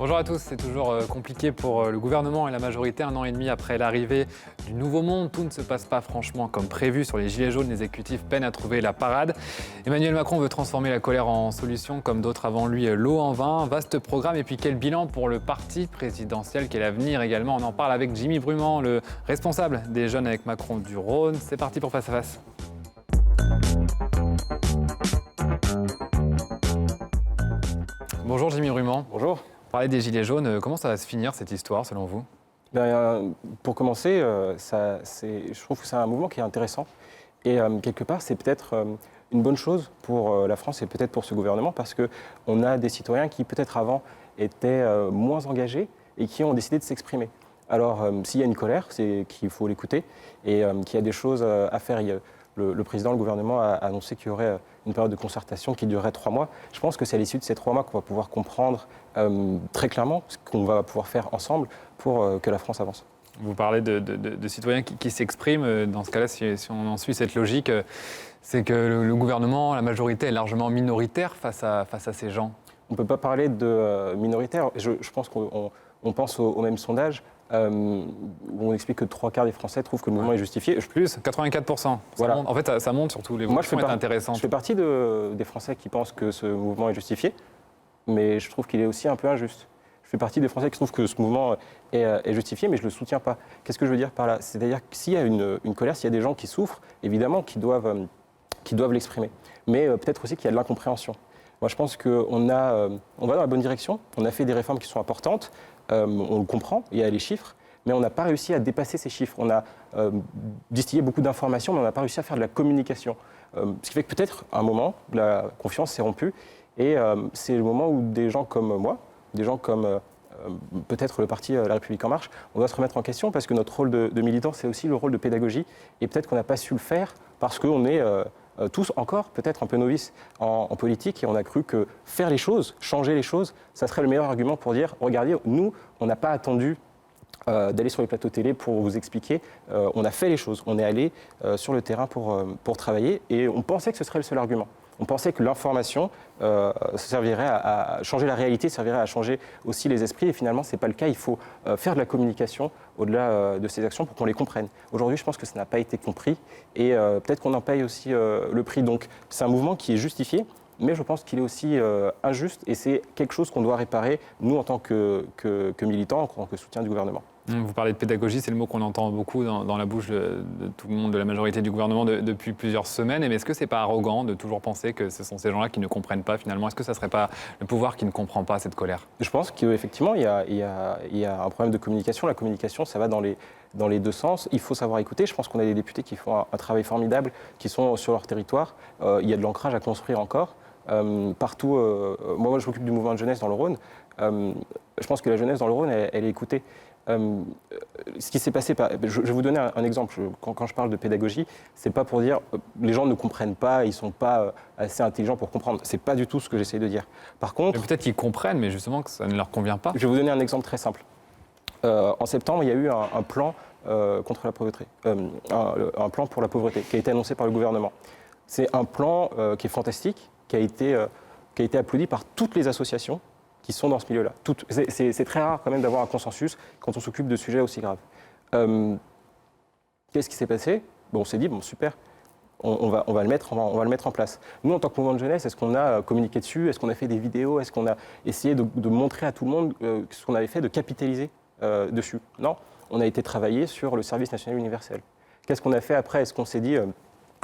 Bonjour à tous, c'est toujours compliqué pour le gouvernement et la majorité. 1 an et demi après l'arrivée du Nouveau Monde, tout ne se passe pas franchement comme prévu. Sur les Gilets jaunes, les exécutifs peinent à trouver la parade. Emmanuel Macron veut transformer la colère en solution, comme d'autres avant lui, l'eau en vin. Vaste programme, et puis quel bilan pour le parti présidentiel, quel avenir également. On en parle avec Jimmy Brumand, le responsable des Jeunes avec Macron du Rhône. C'est parti pour Face à Face. Bonjour Jimmy Brumand. Bonjour. Parler des Gilets jaunes, comment ça va se finir cette histoire selon vous ? Pour commencer, je trouve que c'est un mouvement qui est intéressant. Et quelque part, c'est peut-être une bonne chose pour la France et peut-être pour ce gouvernement, parce qu'on a des citoyens qui peut-être avant étaient moins engagés et qui ont décidé de s'exprimer. Alors, s'il y a une colère, c'est qu'il faut l'écouter et qu'il y a des choses à faire. Le président, le gouvernement a annoncé qu'il y aurait une période de concertation qui durerait 3 mois. Je pense que c'est à l'issue de ces 3 mois qu'on va pouvoir comprendre très clairement ce qu'on va pouvoir faire ensemble pour que la France avance. Vous parlez de citoyens qui s'expriment. Dans ce cas-là, si on en suit cette logique, c'est que le gouvernement, la majorité est largement minoritaire face à ces gens. On ne peut pas parler de minoritaire. Je pense qu'on pense au même sondage. Où on explique que 3/4 des Français trouvent que le mouvement est justifié. Plus, 84%. Voilà. En fait, ça monte surtout. Les votes sont intéressantes. Je fais partie des Français qui pensent que ce mouvement est justifié, mais je trouve qu'il est aussi un peu injuste. Je fais partie des Français qui trouvent que ce mouvement est justifié, mais je ne le soutiens pas. Qu'est-ce que je veux dire par là ? C'est-à-dire que s'il y a une colère, s'il y a des gens qui souffrent, évidemment, qui doivent l'exprimer. Mais peut-être aussi qu'il y a de l'incompréhension. Moi, je pense qu'on va dans la bonne direction. On a fait des réformes qui sont importantes. On le comprend, il y a les chiffres, mais on n'a pas réussi à dépasser ces chiffres. On a distillé beaucoup d'informations, mais on n'a pas réussi à faire de la communication. Ce qui fait que peut-être, à un moment, la confiance s'est rompue. Et c'est le moment où des gens comme moi, des gens comme peut-être le parti La République En Marche, on doit se remettre en question parce que notre rôle de militant, c'est aussi le rôle de pédagogie. Et peut-être qu'on n'a pas su le faire parce qu'on est tous encore peut-être un peu novices en politique et on a cru que faire les choses, changer les choses, ça serait le meilleur argument pour dire, regardez, nous, on n'a pas attendu d'aller sur les plateaux télé pour vous expliquer, on a fait les choses, on est allé sur le terrain pour travailler et on pensait que ce serait le seul argument. On pensait que l'information servirait à changer la réalité, servirait à changer aussi les esprits. Et finalement, ce n'est pas le cas. Il faut faire de la communication au-delà de ces actions pour qu'on les comprenne. Aujourd'hui, je pense que ça n'a pas été compris. Et peut-être qu'on en paye aussi le prix. Donc, c'est un mouvement qui est justifié. Mais je pense qu'il est aussi injuste. Et c'est quelque chose qu'on doit réparer, nous, en tant que militants, en tant que soutien du gouvernement. Vous parlez de pédagogie, c'est le mot qu'on entend beaucoup dans la bouche de tout le monde, de la majorité du gouvernement depuis plusieurs semaines. Mais est-ce que c'est pas arrogant de toujours penser que ce sont ces gens-là qui ne comprennent pas finalement ? Est-ce que ça ne serait pas le pouvoir qui ne comprend pas cette colère ? Je pense qu'effectivement, il y a un problème de communication. La communication, ça va dans les deux sens. Il faut savoir écouter. Je pense qu'on a des députés qui font un travail formidable, qui sont sur leur territoire. Il y a de l'ancrage à construire encore. Partout, moi, je m'occupe du mouvement de jeunesse dans le Rhône. Je pense que la jeunesse dans le Rhône, elle est écoutée. Ce qui s'est passé, je vais vous donner un exemple. Quand je parle de pédagogie, c'est pas pour dire les gens ne comprennent pas, ils sont pas assez intelligents pour comprendre. C'est pas du tout ce que j'essaie de dire. Par contre, peut-être qu'ils comprennent, mais justement que ça ne leur convient pas. Je vais vous donner un exemple très simple. En septembre, il y a eu un plan contre la pauvreté, un plan pour la pauvreté qui a été annoncé par le gouvernement. C'est un plan qui est fantastique, qui a été applaudi par toutes les associations qui sont dans ce milieu-là. C'est très rare quand même d'avoir un consensus quand on s'occupe de sujets aussi graves. Qu'est-ce qui s'est passé ? On s'est dit, super, on va le mettre en place. Nous, en tant que mouvement de jeunesse, est-ce qu'on a communiqué dessus ? Est-ce qu'on a fait des vidéos ? Est-ce qu'on a essayé de montrer à tout le monde ce qu'on avait fait, de capitaliser dessus ? Non, on a été travailler sur le service national universel. Qu'est-ce qu'on a fait après ? Est-ce qu'on s'est dit...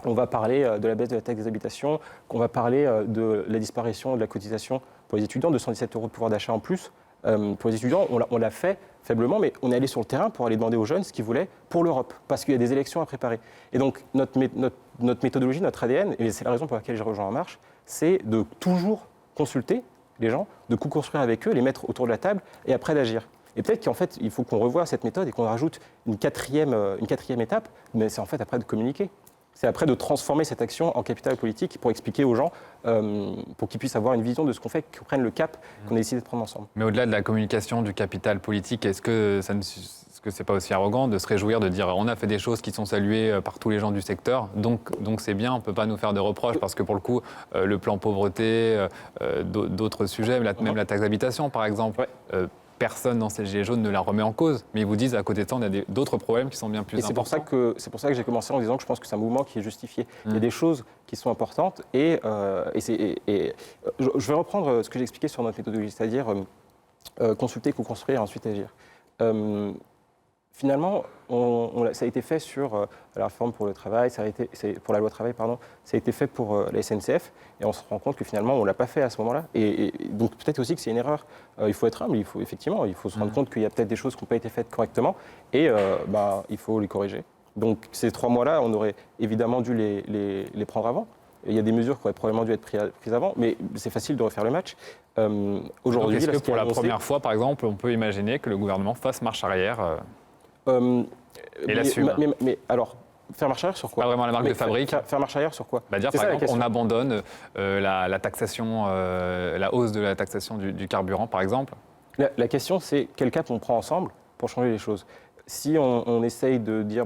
on va parler de la baisse de la taxe des habitations, qu'on va parler de la disparition de la cotisation pour les étudiants, 217 € de pouvoir d'achat en plus. Pour les étudiants, on l'a fait faiblement, mais on est allé sur le terrain pour aller demander aux jeunes ce qu'ils voulaient pour l'Europe, parce qu'il y a des élections à préparer. Et donc, notre méthodologie, notre ADN, et c'est la raison pour laquelle j'ai rejoint En Marche, c'est de toujours consulter les gens, de co-construire avec eux, les mettre autour de la table, et après d'agir. Et peut-être qu'en fait, il faut qu'on revoie cette méthode et qu'on rajoute une quatrième étape, mais c'est en fait après de communiquer. C'est après de transformer cette action en capital politique pour expliquer aux gens, pour qu'ils puissent avoir une vision de ce qu'on fait, qu'ils prennent le cap qu'on a décidé de prendre ensemble. Mais au-delà de la communication, du capital politique, est-ce que Est-ce que c'est pas aussi arrogant de se réjouir, de dire on a fait des choses qui sont saluées par tous les gens du secteur, donc c'est bien, on ne peut pas nous faire de reproches, parce que pour le coup, le plan pauvreté, d'autres sujets, même la taxe d'habitation par exemple, personne dans ces gilets jaunes ne la remet en cause, mais ils vous disent à côté de ça, on a d'autres problèmes qui sont bien plus importants. C'est pour ça que j'ai commencé en disant que je pense que c'est un mouvement qui est justifié. Il y a des choses qui sont importantes et je vais reprendre ce que j'ai expliqué sur notre méthodologie, c'est-à-dire consulter, co-construire et ensuite agir. Finalement, ça a été fait sur la réforme pour le travail, pour la loi travail, pardon, ça a été fait pour la SNCF, et on se rend compte que finalement, on ne l'a pas fait à ce moment-là. Et donc peut-être aussi que c'est une erreur. Il faut être humble, il faut se rendre compte qu'il y a peut-être des choses qui n'ont pas été faites correctement, et il faut les corriger. Donc ces 3 mois-là, on aurait évidemment dû les prendre avant. Il y a des mesures qui auraient probablement dû être prises avant, mais c'est facile de refaire le match. Aujourd'hui, est-ce que pour la première fois, par exemple, on peut imaginer que le gouvernement fasse marche arrière et l'assume. Mais alors, faire marche arrière sur quoi? Pas vraiment la marque de fabrique. Faire marche arrière sur quoi? Dire par exemple, on abandonne la taxation, la hausse de la taxation du carburant, par exemple. La question, c'est quel cap on prend ensemble pour changer les choses. Si on essaye de dire,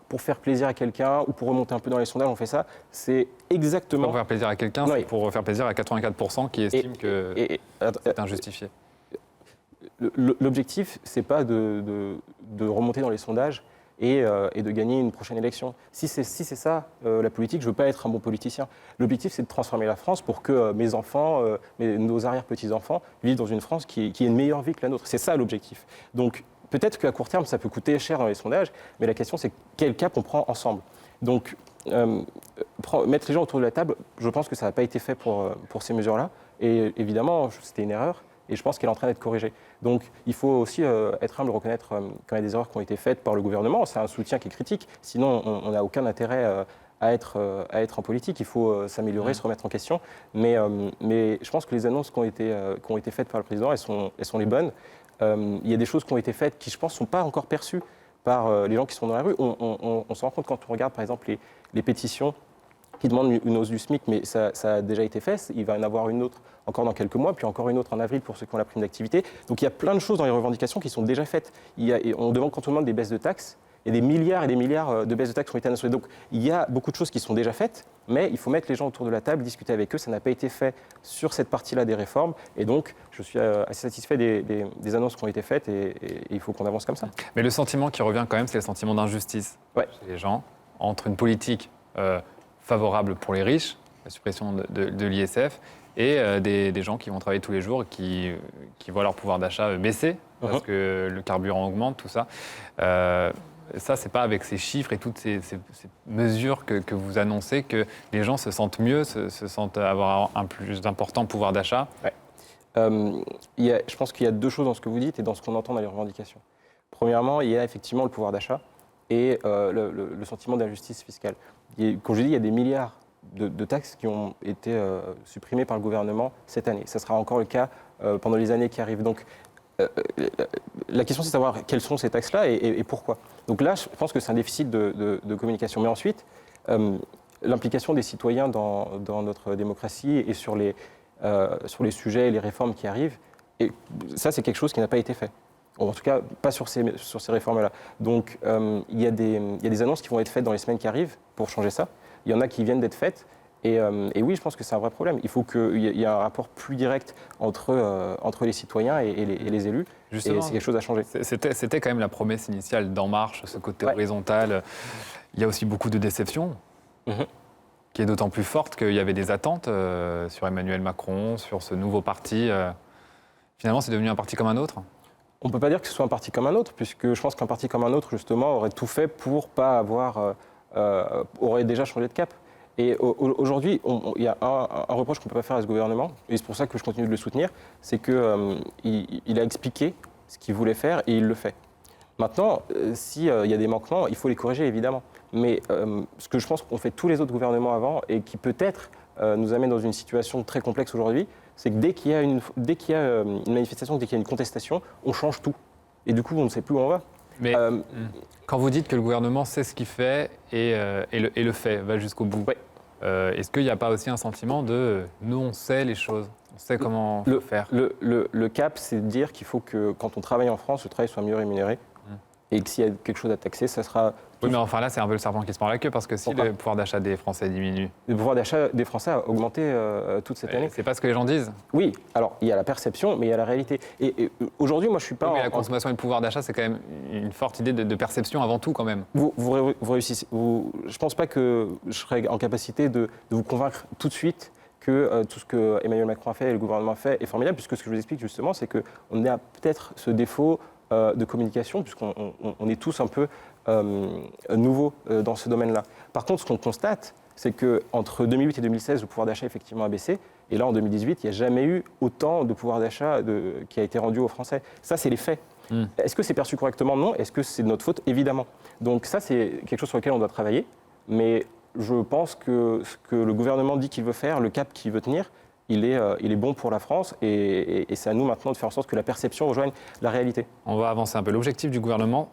pour faire plaisir à quelqu'un ou pour remonter un peu dans les sondages, on fait ça, c'est exactement... Pour faire plaisir à quelqu'un, c'est pour faire plaisir à 84% qui estiment que c'est injustifié. L'objectif, c'est pas de remonter dans les sondages et de gagner une prochaine élection. Si c'est ça, la politique, je ne veux pas être un bon politicien. L'objectif, c'est de transformer la France pour que mes enfants, nos arrière-petits-enfants, vivent dans une France qui ait une meilleure vie que la nôtre. C'est ça l'objectif. Donc, peut-être qu'à court terme, ça peut coûter cher dans les sondages, mais la question, c'est quel cap on prend ensemble. Donc, mettre les gens autour de la table, je pense que ça n'a pas été fait pour ces mesures-là. Et évidemment, c'était une erreur. Et je pense qu'elle est en train d'être corrigée. Donc il faut aussi être humble, reconnaître quand il y a des erreurs qui ont été faites par le gouvernement. C'est un soutien qui est critique. Sinon, on n'a aucun intérêt à être en politique. Il faut s'améliorer, se remettre en question. Mais je pense que les annonces qui ont été faites par le président, elles sont les bonnes. Il y a des choses qui ont été faites qui, je pense, ne sont pas encore perçues par les gens qui sont dans la rue. On se rend compte quand on regarde, par exemple, les pétitions qui demandent une hausse du SMIC, mais ça a déjà été fait. Il va y en avoir une autre encore dans quelques mois, puis encore une autre en avril pour ceux qui ont la prime d'activité. Donc il y a plein de choses dans les revendications qui sont déjà faites. On demande quand on demande des baisses de taxes, il y a des milliards et des milliards de baisses de taxes qui ont été annoncées. Donc il y a beaucoup de choses qui sont déjà faites, mais il faut mettre les gens autour de la table, discuter avec eux. Ça n'a pas été fait sur cette partie-là des réformes. Et donc je suis assez satisfait des annonces qui ont été faites et il faut qu'on avance comme ça. Mais le sentiment qui revient quand même, c'est le sentiment d'injustice chez les gens entre une politique favorable pour les riches, la suppression de l'ISF, et des gens qui vont travailler tous les jours, qui voient leur pouvoir d'achat baisser, parce que le carburant augmente, tout ça. Ça, c'est pas avec ces chiffres et toutes ces mesures que vous annoncez que les gens se sentent mieux, se sentent avoir un plus important pouvoir d'achat. Je pense qu'il y a 2 choses dans ce que vous dites et dans ce qu'on entend dans les revendications. Premièrement, il y a effectivement le pouvoir d'achat et le sentiment d'injustice fiscale. Comme je dis, il y a des milliards de taxes qui ont été supprimées par le gouvernement cette année. Ça sera encore le cas pendant les années qui arrivent. Donc, la question, c'est de savoir quelles sont ces taxes-là et pourquoi. Donc là, je pense que c'est un déficit de communication. Mais ensuite, l'implication des citoyens dans notre démocratie et sur les sujets et les réformes qui arrivent, et ça, c'est quelque chose qui n'a pas été fait. En tout cas, pas sur ces réformes-là. Donc, il y a des annonces qui vont être faites dans les semaines qui arrivent pour changer ça. Il y en a qui viennent d'être faites. Et oui, je pense que c'est un vrai problème. Il faut qu'il y ait un rapport plus direct entre les citoyens et les élus. Justement, et c'est quelque chose à changer. C'était quand même la promesse initiale d'En Marche, ce côté horizontal. Il y a aussi beaucoup de déception, qui est d'autant plus forte qu'il y avait des attentes sur Emmanuel Macron, sur ce nouveau parti. Finalement, c'est devenu un parti comme un autre. On ne peut pas dire que ce soit un parti comme un autre, puisque je pense qu'un parti comme un autre, justement, aurait tout fait pour pas avoir... aurait déjà changé de cap. Et aujourd'hui, il y a un reproche qu'on ne peut pas faire à ce gouvernement, et c'est pour ça que je continue de le soutenir, c'est qu'il a expliqué ce qu'il voulait faire et il le fait. Maintenant, s'il y a des manquements, il faut les corriger, évidemment. Mais ce que je pense qu'ont fait tous les autres gouvernements avant, et qui peut-être nous amène dans une situation très complexe aujourd'hui, c'est que dès qu'il y a une manifestation, dès qu'il y a une contestation, on change tout. Et du coup, on ne sait plus où on va. Mais quand vous dites que le gouvernement sait ce qu'il fait et le fait, va jusqu'au bout, est-ce qu'il n'y a pas aussi un sentiment de nous, on sait les choses, on sait comment faire? Le cap, c'est de dire qu'il faut que quand on travaille en France, le travail soit mieux rémunéré. et que s'il y a quelque chose à taxer, ça sera... Oui, mais enfin là, c'est un peu le serpent qui se mord la queue, parce que si Pourquoi le pouvoir d'achat des Français diminue, Le pouvoir d'achat des Français a augmenté toute cette année. c'est pas ce que les gens disent. Oui, alors il y a la perception, mais il y a la réalité. Et aujourd'hui, moi je suis pas... Oui, mais en- la consommation et le pouvoir d'achat, c'est quand même une forte idée de perception avant tout, quand même. Vous réussissez. Je ne pense pas que je serais en capacité de vous convaincre tout de suite que tout ce que Emmanuel Macron a fait et le gouvernement a fait est formidable, puisque ce que je vous explique justement, c'est qu'on a peut-être ce défaut de communication, puisqu'on est tous un peu nouveaux dans ce domaine-là. Par contre, ce qu'on constate, c'est qu'entre 2008 et 2016, le pouvoir d'achat effectivement a baissé. Et là, en 2018, il n'y a jamais eu autant de pouvoir d'achat qui a été rendu aux Français. Ça, c'est les faits. Est-ce que c'est perçu correctement? Non. Est-ce que c'est de notre faute? Évidemment. Donc ça, c'est quelque chose sur lequel on doit travailler. Mais je pense que ce que le gouvernement dit qu'il veut faire, le cap qu'il veut tenir, il est bon pour la France. Et c'est à nous maintenant de faire en sorte que la perception rejoigne la réalité. On va avancer un peu. L'objectif du gouvernement,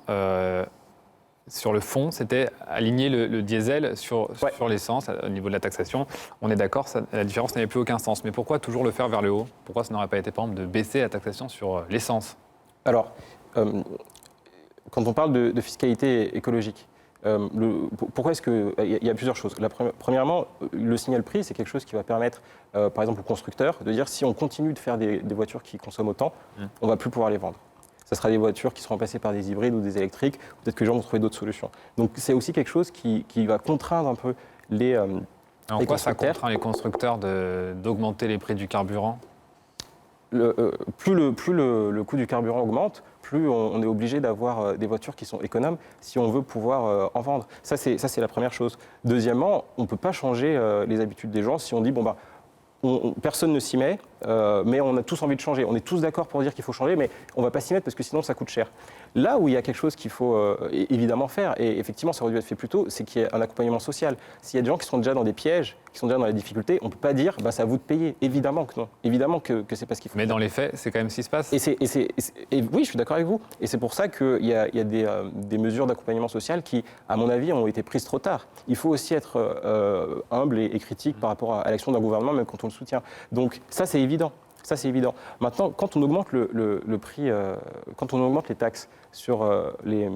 sur le fond, c'était aligner le diesel sur l'essence, au niveau de la taxation. On est d'accord, la différence n'avait plus aucun sens. Mais pourquoi toujours le faire vers le haut? Pourquoi ça n'aurait pas été, par exemple, de baisser la taxation sur l'essence? Alors, quand on parle de fiscalité écologique, pourquoi est-ce que... Il y a plusieurs choses. Premièrement, le signal prix, c'est quelque chose qui va permettre, par exemple, aux constructeurs de dire si on continue de faire des voitures qui consomment autant, on ne va plus pouvoir les vendre. Ça sera des voitures qui seront remplacées par des hybrides ou des électriques. Peut-être que les gens vont trouver d'autres solutions. Donc c'est aussi quelque chose qui va contraindre un peu les En les quoi ça constructeurs. contraint les constructeurs d'augmenter les prix du carburant? Plus le coût du carburant augmente, plus on est obligé d'avoir des voitures qui sont économes si on veut pouvoir en vendre. Ça, c'est la première chose. Deuxièmement, on ne peut pas changer les habitudes des gens si on dit, bon, bah, personne ne s'y met, mais on a tous envie de changer. On est tous d'accord pour dire qu'il faut changer, mais on ne va pas s'y mettre parce que sinon ça coûte cher. Là où il y a quelque chose qu'il faut évidemment faire, et effectivement ça aurait dû être fait plus tôt, c'est qu'il y ait un accompagnement social. S'il y a des gens qui sont déjà dans des pièges, qui sont déjà dans les difficultés, on ne peut pas dire bah, c'est à vous de payer. Évidemment que non. Évidemment que c'est pas ce qu'il faut. Mais dans les faits, c'est quand même ce qui se passe. Et oui, je suis d'accord avec vous. Et c'est pour ça qu'il y a des mesures d'accompagnement social qui, à mon avis, ont été prises trop tard. Il faut aussi être humble et critique par rapport à l'action d'un gouvernement, même quand on le soutient. Donc ça, c'est évident. Ça, c'est évident. Maintenant, quand on augmente le prix, quand on augmente les taxes sur les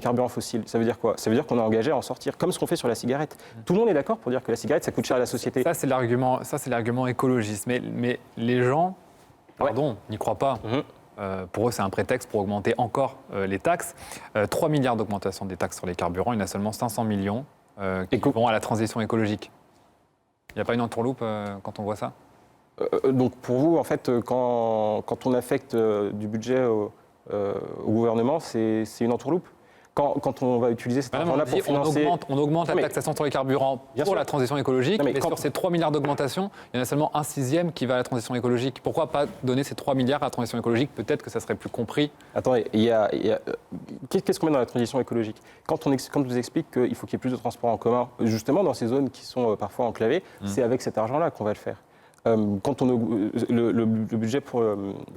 carburants fossiles, ça veut dire quoi? Ça veut dire qu'on est engagé à en sortir, comme ce qu'on fait sur la cigarette. Tout le monde est d'accord pour dire que la cigarette, ça coûte cher à la société. Ça, c'est l'argument écologiste. Mais les gens, n'y croient pas. Pour eux, c'est un prétexte pour augmenter encore les taxes. 3 milliards d'augmentation des taxes sur les carburants, il y en a seulement 500 millions qui vont à la transition écologique. Il n'y a pas une entourloupe quand on voit ça? Donc pour vous, en fait, quand on affecte du budget au gouvernement, c'est une entourloupe? Quand on va utiliser cet argent-là pour financer... On augmente la taxation sur les carburants pour la transition écologique, mais sur ces 3 milliards d'augmentation, il y en a seulement un sixième qui va à la transition écologique. Pourquoi pas donner ces 3 milliards à la transition écologique? Peut-être que ça serait plus compris. Attendez, qu'est-ce qu'on met dans la transition écologique? Quand je vous explique qu'il faut qu'il y ait plus de transports en commun, justement dans ces zones qui sont parfois enclavées, c'est avec cet argent-là qu'on va le faire. Quand le budget pour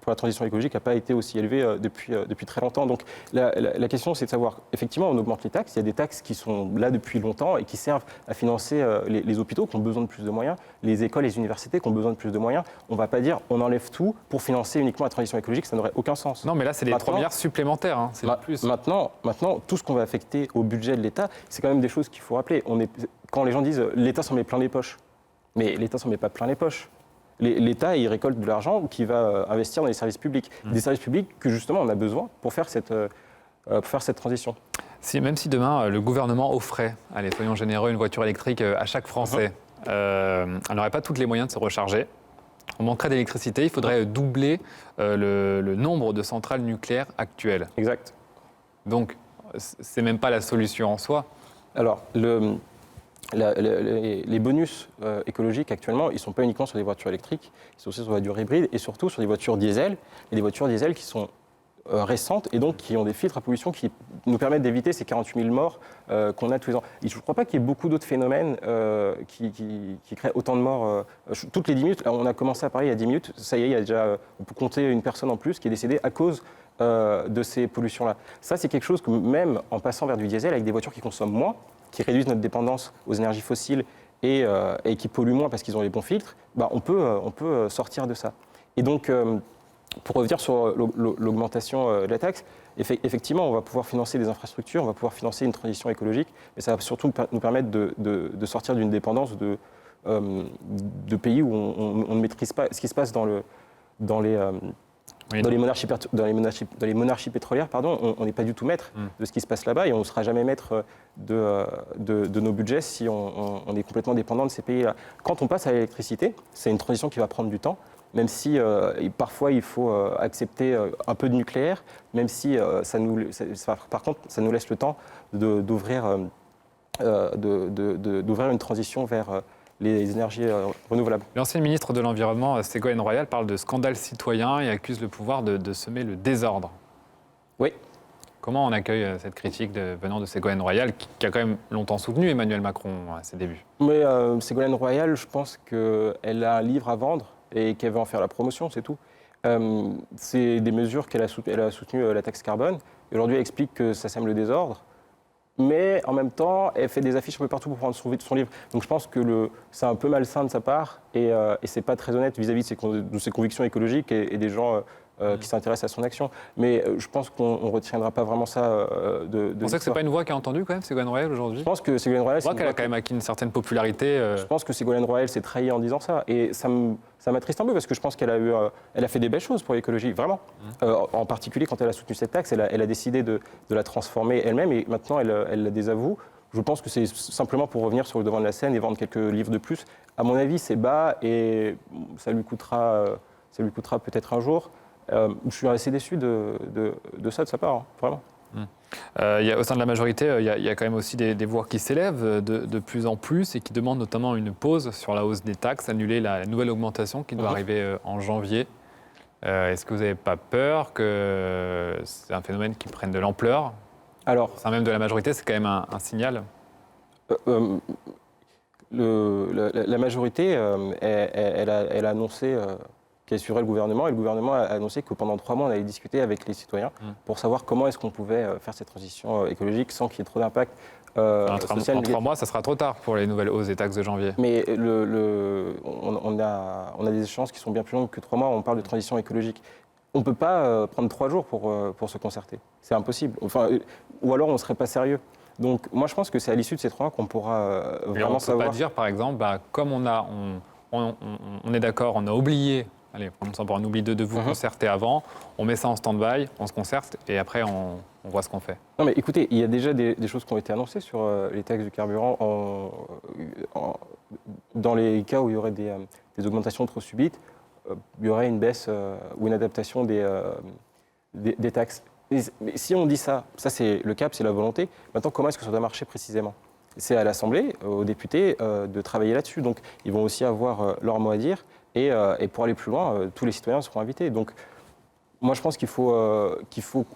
la transition écologique n'a pas été aussi élevé depuis très longtemps. Donc la question, c'est de savoir, effectivement, on augmente les taxes. Il y a des taxes qui sont là depuis longtemps et qui servent à financer les hôpitaux qui ont besoin de plus de moyens, les écoles, les universités qui ont besoin de plus de moyens. On ne va pas dire on enlève tout pour financer uniquement la transition écologique, ça n'aurait aucun sens. Non, mais là, c'est les 3 milliards supplémentaires. Hein, c'est plus. Maintenant, tout ce qu'on va affecter au budget de l'État, c'est quand même des choses qu'il faut rappeler. Quand les gens disent l'État s'en met plein les poches, mais l'État s'en met pas plein les poches. L'État, il récolte de l'argent qu'il va investir dans les services publics. Des services publics que justement on a besoin pour faire cette transition. Même si demain, le gouvernement offrait, allez, soyons généreux, une voiture électrique à chaque Français, elle n'aurait pas tous les moyens de se recharger. On manquerait d'électricité, il faudrait doubler le nombre de centrales nucléaires actuelles. Exact. Donc, c'est même pas la solution en soi. Alors, les bonus écologiques actuellement, ils ne sont pas uniquement sur des voitures électriques, ils sont aussi sur des voitures hybrides et surtout sur des voitures diesel, et des voitures diesel qui sont récentes et donc qui ont des filtres à pollution qui nous permettent d'éviter ces 48 000 morts qu'on a tous les ans. Et je ne crois pas qu'il y ait beaucoup d'autres phénomènes qui créent autant de morts. Toutes les 10 minutes, on a commencé à parler il y a 10 minutes, ça y est, on peut compter une personne en plus qui est décédée à cause de ces pollutions-là. Ça, c'est quelque chose que même en passant vers du diesel, avec des voitures qui consomment moins, qui réduisent notre dépendance aux énergies fossiles et qui polluent moins parce qu'ils ont les bons filtres, bah on peut sortir de ça. Et donc, pour revenir sur l'augmentation de la taxe, effectivement, on va pouvoir financer des infrastructures, on va pouvoir financer une transition écologique, mais ça va surtout nous permettre de sortir d'une dépendance de pays où on ne maîtrise pas ce qui se passe dans les monarchies pétrolières, pardon, on n'est pas du tout maître de ce qui se passe là-bas et on ne sera jamais maître de nos budgets si on est complètement dépendant de ces pays-là. Quand on passe à l'électricité, c'est une transition qui va prendre du temps, même si parfois il faut accepter un peu de nucléaire, même si par contre ça nous laisse le temps d'ouvrir une transition vers les énergies renouvelables. L'ancien ministre de l'Environnement, Ségolène Royal, parle de scandale citoyen et accuse le pouvoir de semer le désordre. Oui. Comment on accueille cette critique venant de Ségolène Royal, qui a quand même longtemps soutenu Emmanuel Macron à ses débuts? Mais Ségolène Royal, je pense qu'elle a un livre à vendre et qu'elle veut en faire la promotion, c'est tout. C'est des mesures qu'elle a soutenues. Elle a soutenu la taxe carbone. Et aujourd'hui, elle explique que ça sème le désordre. Mais en même temps, elle fait des affiches un peu partout pour prendre son livre. Donc je pense que c'est un peu malsain de sa part et c'est pas très honnête vis-à-vis de ses convictions écologiques et des gens qui s'intéressent à son action. Mais je pense qu'on ne retiendra pas vraiment ça de Vous pensez que ce n'est pas une voix qui est entendue quand même, Ségolène Royal, aujourd'hui? Je pense que Ségolène Royal... Je crois qu'elle a quand même acquis une certaine popularité. Je pense que Ségolène Royal s'est trahie en disant ça. Et ça m'attriste un peu parce que je pense qu'elle a fait des belles choses pour l'écologie, vraiment. En particulier quand elle a soutenu cette taxe, elle a décidé de la transformer elle-même et maintenant elle la désavoue. Je pense que c'est simplement pour revenir sur le devant de la scène et vendre quelques livres de plus. À mon avis, c'est bas et ça lui coûtera peut-être un jour. Je suis assez déçu de ça de sa part, hein, vraiment. Au sein de la majorité, il y a quand même aussi des voix qui s'élèvent de plus en plus et qui demandent notamment une pause sur la hausse des taxes, annuler la nouvelle augmentation qui doit arriver en janvier. Est-ce que vous n'avez pas peur que c'est un phénomène qui prenne de l'ampleur? Alors, c'est même de la majorité, c'est quand même un signal. La majorité, elle a annoncé qu'elle suivrait le gouvernement et le gouvernement a annoncé que pendant 3 mois, on allait discuter avec les citoyens pour savoir comment est-ce qu'on pouvait faire cette transition écologique sans qu'il y ait trop d'impact social. En 3 mois, ça sera trop tard pour les nouvelles hausses des taxes de janvier. Mais on a des échéances qui sont bien plus longues que 3 mois. On parle de transition écologique. On ne peut pas prendre 3 jours pour se concerter. C'est impossible. Enfin, ou alors on ne serait pas sérieux. Donc moi, je pense que c'est à l'issue de ces 3 mois qu'on pourra vraiment savoir. On ne peut pas dire, par exemple, comme on est d'accord, on a oublié. Allez, on oublie de vous concerter avant, on met ça en stand-by, on se concerte et après on voit ce qu'on fait. Non mais écoutez, il y a déjà des choses qui ont été annoncées sur les taxes du carburant dans les cas où il y aurait des augmentations trop subites, il y aurait une baisse ou une adaptation des taxes. Mais si on dit ça c'est le cap, c'est la volonté. Maintenant, comment est-ce que ça doit marcher précisément? C'est à l'Assemblée, aux députés, de travailler là-dessus. Donc ils vont aussi avoir leur mot à dire. Et pour aller plus loin, tous les citoyens seront invités. Donc, moi, je pense qu'il faut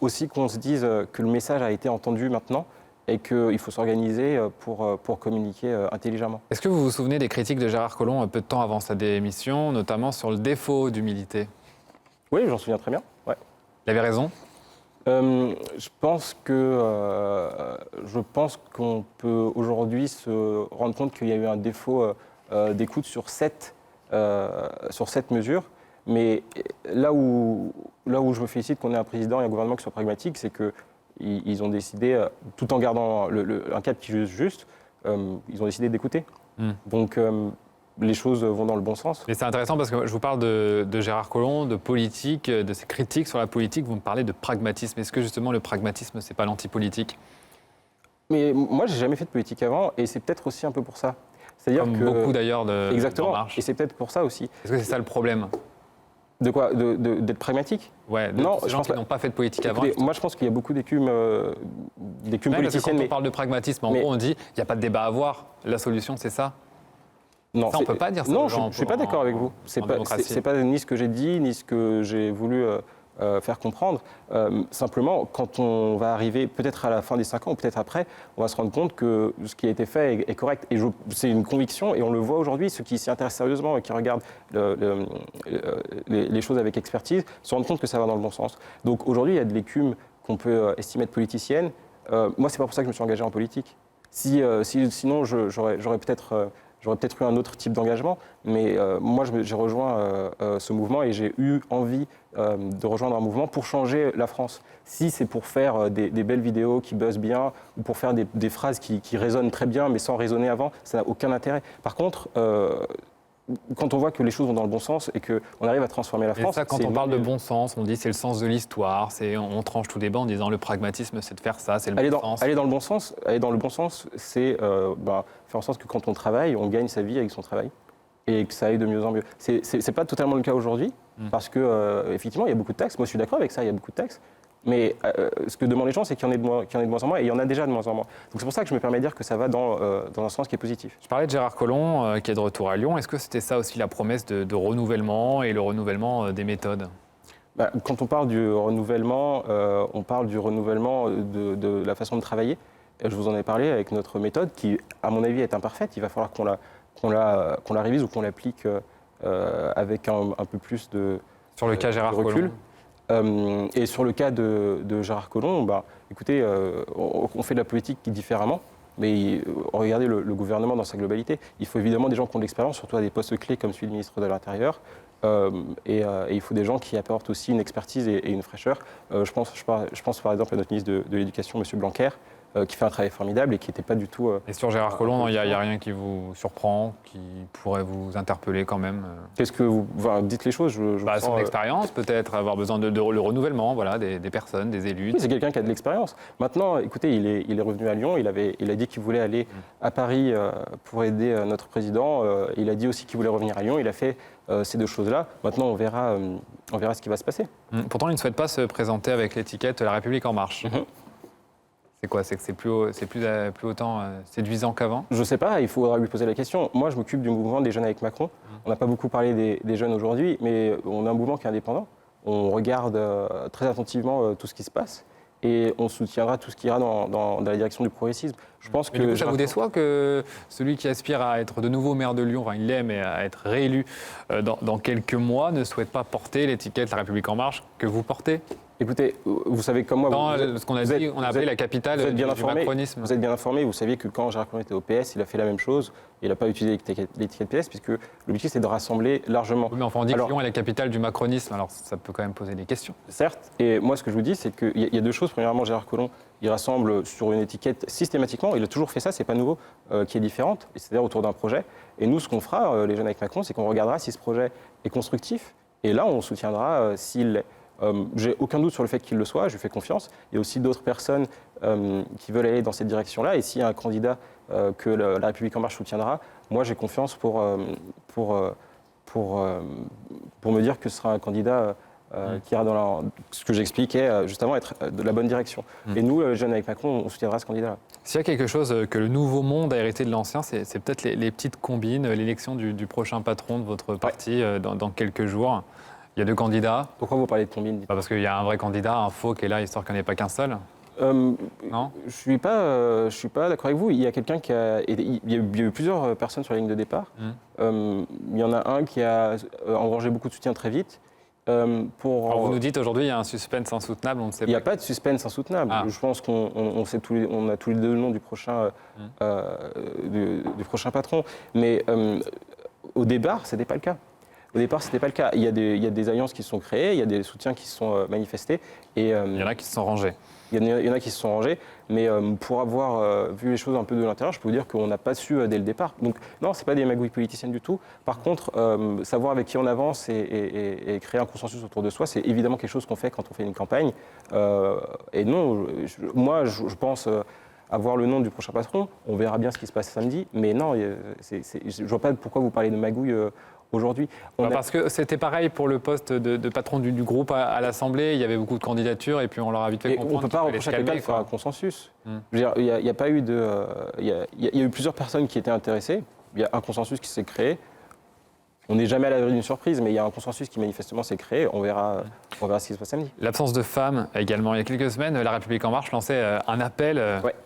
aussi qu'on se dise que le message a été entendu maintenant et qu'il faut s'organiser pour communiquer intelligemment. Est-ce que vous vous souvenez des critiques de Gérard Collomb peu de temps avant sa démission, notamment sur le défaut d'humilité? Oui, j'en souviens très bien. Ouais. Il avait raison? Je pense qu'on peut aujourd'hui se rendre compte qu'il y a eu un défaut d'écoute sur cette mesure. Mais là où je me félicite qu'on ait un président et un gouvernement qui soient pragmatiques, c'est qu'ils ont décidé, tout en gardant un cap qui est juste, ils ont décidé d'écouter. Donc les choses vont dans le bon sens. Mais c'est intéressant parce que je vous parle de Gérard Collomb, de politique, de ses critiques sur la politique. Vous me parlez de pragmatisme. Est-ce que justement le pragmatisme, c'est pas l'antipolitique? Mais moi, j'ai jamais fait de politique avant et c'est peut-être aussi un peu pour ça. C'est-à-dire que beaucoup d'ailleurs de exactement. Marche. Et c'est peut-être pour ça aussi. Est-ce que c'est ça le problème? De quoi? D'être pragmatique? Ouais, non, ces gens qui n'ont pas fait de politique avant. Moi, je pense qu'il y a beaucoup d'écumes politiciennes. Quand on parle de pragmatisme, en gros, on dit il n'y a pas de débat à avoir. La solution, c'est ça? Non, ça, on ne peut pas dire ça. Non, je ne suis pas d'accord avec vous. Ce n'est pas ni ce que j'ai dit, ni ce que j'ai voulu faire comprendre. Simplement, quand on va arriver peut-être à la fin des 5 ans ou peut-être après, on va se rendre compte que ce qui a été fait est correct. Et c'est une conviction et on le voit aujourd'hui. Ceux qui s'y intéressent sérieusement et qui regardent les choses avec expertise se rendent compte que ça va dans le bon sens. Donc aujourd'hui, il y a de l'écume qu'on peut estimer être politicienne. Moi, ce n'est pas pour ça que je me suis engagé en politique. Sinon, j'aurais peut-être j'aurais peut-être eu un autre type d'engagement. Mais moi, j'ai rejoint ce mouvement et j'ai eu envie de rejoindre un mouvement pour changer la France. Si c'est pour faire des belles vidéos qui buzzent bien ou pour faire des phrases qui résonnent très bien mais sans résonner avant, ça n'a aucun intérêt. Par contre, quand on voit que les choses vont dans le bon sens et qu'on arrive à transformer la Et France... ça, quand on parle de bon sens, on dit c'est le sens de l'histoire, on tranche tout débat en disant le pragmatisme, c'est de faire ça, c'est le bon sens. Aller dans le bon sens, c'est faire en sorte que quand on travaille, on gagne sa vie avec son travail et que ça aille de mieux en mieux. C'est pas totalement le cas aujourd'hui parce que effectivement, il y a beaucoup de taxes. Moi, je suis d'accord avec ça, il y a beaucoup de taxes. Mais ce que demandent les gens, c'est qu'il y en ait de moins en moins, et il y en a déjà de moins en moins. Donc c'est pour ça que je me permets de dire que ça va dans un sens qui est positif. Je parlais de Gérard Collomb, qui est de retour à Lyon. Est-ce que c'était ça aussi la promesse de renouvellement et le renouvellement des méthodes ? Quand on parle du renouvellement, on parle du renouvellement de la façon de travailler. Et je vous en ai parlé avec notre méthode qui, à mon avis, est imparfaite. Il va falloir qu'on la révise ou qu'on l'applique avec un peu plus de Sur le cas Gérard recul. Collomb. Et sur le cas de Gérard Collomb, écoutez, on fait de la politique différemment, mais regardez le gouvernement dans sa globalité. Il faut évidemment des gens qui ont de l'expérience, surtout à des postes clés comme celui de ministre de l'Intérieur. Et il faut des gens qui apportent aussi une expertise et une fraîcheur. Je pense par exemple à notre ministre de l'Éducation, M. Blanquer, qui fait un travail formidable et qui n'était pas du tout... Et sur Gérard Collomb, il n'y a rien qui vous surprend, qui pourrait vous interpeller quand même Qu'est-ce que vous... dites les choses, son expérience, peut-être, avoir besoin de le renouvellement des personnes, des élus. Oui, c'est quelqu'un qui a de l'expérience. Maintenant, écoutez, il est revenu à Lyon, il a dit qu'il voulait aller à Paris pour aider notre président. Il a dit aussi qu'il voulait revenir à Lyon, il a fait ces deux choses-là. Maintenant, on verra ce qui va se passer. Pourtant, il ne souhaite pas se présenter avec l'étiquette La République En Marche. C'est quoi? C'est que c'est plus autant séduisant qu'avant? Je ne sais pas, il faudra lui poser la question. Moi, je m'occupe du mouvement des jeunes avec Macron. On n'a pas beaucoup parlé des jeunes aujourd'hui, mais on a un mouvement qui est indépendant. On regarde très attentivement tout ce qui se passe et on soutiendra tout ce qui ira dans la direction du progressisme. Je pense mais que ça vous déçoit que celui qui aspire à être de nouveau maire de Lyon, enfin il l'est, mais à être réélu dans quelques mois, ne souhaite pas porter l'étiquette La République En Marche que vous portez? Écoutez, vous savez comme moi... Ce qu'on a dit, on a appelé la capitale du macronisme. Vous êtes bien informé, vous saviez que quand Gérard Collomb était au PS, il a fait la même chose. Il n'a pas utilisé l'étiquette PS, puisque l'objectif, c'est de rassembler largement. Oui, mais enfin, on dit que Lyon est la capitale du macronisme, alors ça peut quand même poser des questions. Certes, et moi, ce que je vous dis, c'est qu'il y a deux choses. Premièrement, Gérard Collomb, il rassemble sur une étiquette systématiquement, il a toujours fait ça, c'est pas nouveau, qui est différente, c'est-à-dire autour d'un projet. Et nous, ce qu'on fera, les jeunes avec Macron, c'est qu'on regardera si ce projet est constructif, et là, on soutiendra s'il l'est. J'ai aucun doute sur le fait qu'il le soit, je lui fais confiance. Il y a aussi d'autres personnes qui veulent aller dans cette direction-là. Et s'il y a un candidat que la République En Marche soutiendra, moi j'ai confiance pour me dire que ce sera un candidat qui ira dans ce que j'expliquais juste avant, être de la bonne direction. Et nous, les jeunes avec Macron, on soutiendra ce candidat-là. S'il y a quelque chose que le nouveau monde a hérité de l'ancien, c'est peut-être les petites combines, l'élection du prochain patron de votre parti dans quelques jours. Il y a deux candidats. Pourquoi vous parlez de combine? Parce qu'il y a un vrai candidat, un faux qui est là, histoire qu'il n'y en ait pas qu'un seul. Non, je suis pas d'accord avec vous. Il y a quelqu'un il y a eu plusieurs personnes sur la ligne de départ. Il y en a un qui a engrangé beaucoup de soutien très vite. Alors vous nous dites aujourd'hui il y a un suspense insoutenable, on ne sait pas. Il n'y a pas de suspense insoutenable. Je pense qu'on a tous les deux le nom du prochain patron. Mais au départ, ce n'était pas le cas. Au départ, ce n'était pas le cas. Il y a des alliances qui se sont créées, il y a des soutiens qui se sont manifestés. Et, il y en a qui se sont rangés. Il y en a qui se sont rangés, mais pour avoir vu les choses un peu de l'intérieur, je peux vous dire qu'on n'a pas su dès le départ. Donc non, ce n'est pas des magouilles politiciennes du tout. Par contre, savoir avec qui on avance et créer un consensus autour de soi, c'est évidemment quelque chose qu'on fait quand on fait une campagne. Et non, moi, je pense avoir le nom du prochain patron. On verra bien ce qui se passe samedi. Mais non, je ne vois pas pourquoi vous parlez de magouille aujourd'hui. Parce que c'était pareil pour le poste de patron du groupe à l'Assemblée. Il y avait beaucoup de candidatures et puis on leur a vite fait comprendre. On ne peut pas reprocher à quelqu'un de faire un consensus. Je veux dire, il y a pas eu de... Il y a eu plusieurs personnes qui étaient intéressées. Il y a un consensus qui s'est créé. On n'est jamais à l'abri d'une surprise, mais il y a un consensus qui manifestement s'est créé. On verra ce qui se passe samedi. L'absence de femmes également. Il y a quelques semaines, La République En Marche lançait un appel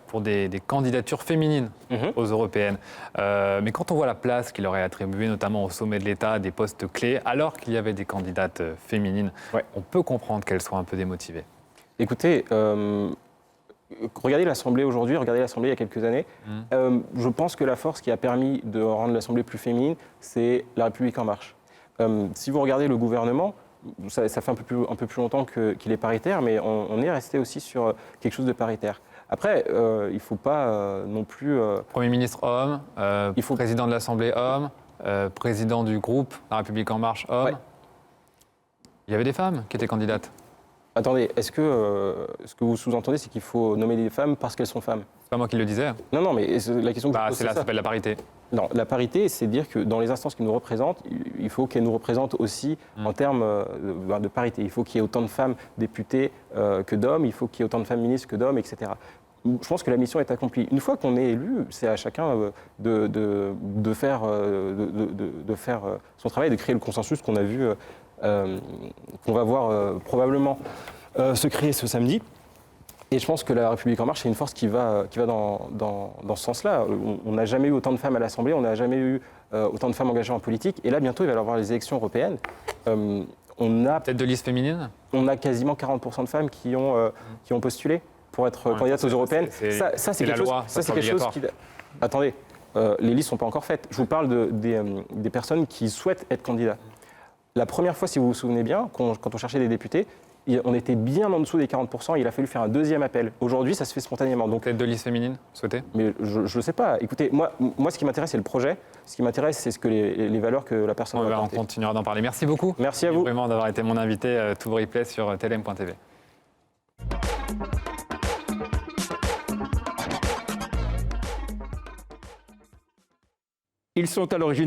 pour des candidatures féminines aux européennes. Mais quand on voit la place qu'il aurait attribuée, notamment au sommet de l'État, des postes clés, alors qu'il y avait des candidates féminines, on peut comprendre qu'elles soient un peu démotivées. Écoutez, regardez l'Assemblée aujourd'hui, regardez l'Assemblée il y a quelques années. Je pense que la force qui a permis de rendre l'Assemblée plus féminine, c'est La République En Marche. Si vous regardez le gouvernement, ça fait un peu plus longtemps qu'il est paritaire, mais on est resté aussi sur quelque chose de paritaire. Après, il ne faut pas non plus... Premier ministre homme, président de l'Assemblée homme, président du groupe La République En Marche homme. Ouais. Il y avait des femmes qui étaient candidates. Attendez, est-ce que ce que vous sous-entendez, c'est qu'il faut nommer des femmes parce qu'elles sont femmes? C'est pas moi qui le disais. Non, mais la question que je pose, ça s'appelle la parité. Non, la parité, c'est dire que dans les instances qui nous représentent, il faut qu'elles nous représentent aussi en termes de parité. Il faut qu'il y ait autant de femmes députées que d'hommes, il faut qu'il y ait autant de femmes ministres que d'hommes, etc. Je pense que la mission est accomplie. Une fois qu'on est élu, c'est à chacun de faire son travail, de créer le consensus qu'on a vu, qu'on va voir probablement se créer ce samedi. Et je pense que La République En Marche, c'est une force qui va dans ce sens-là. On n'a jamais eu autant de femmes à l'Assemblée, on n'a jamais eu autant de femmes engagées en politique. Et là, bientôt, il va y avoir les élections européennes. On a peut-être de liste féminine. On a quasiment 40% de femmes qui ont postulé pour être candidates aux européennes. Ça, c'est quelque chose qui... Attendez, les listes ne sont pas encore faites. Je vous parle des personnes qui souhaitent être candidats. La première fois, si vous vous souvenez bien, quand on cherchait des députés, on était bien en dessous des 40%, il a fallu faire un deuxième appel. Aujourd'hui, ça se fait spontanément. Donc, peut-être de liste féminine, souhaitée? Mais je ne sais pas. Écoutez, moi, ce qui m'intéresse, c'est le projet. Ce qui m'intéresse, c'est les valeurs que la personne va apporter. On continuera d'en parler. Merci beaucoup. Merci à vous. Vraiment d'avoir été mon invité. Tout vos replays sur tlm.tv. Ils sont à l'origine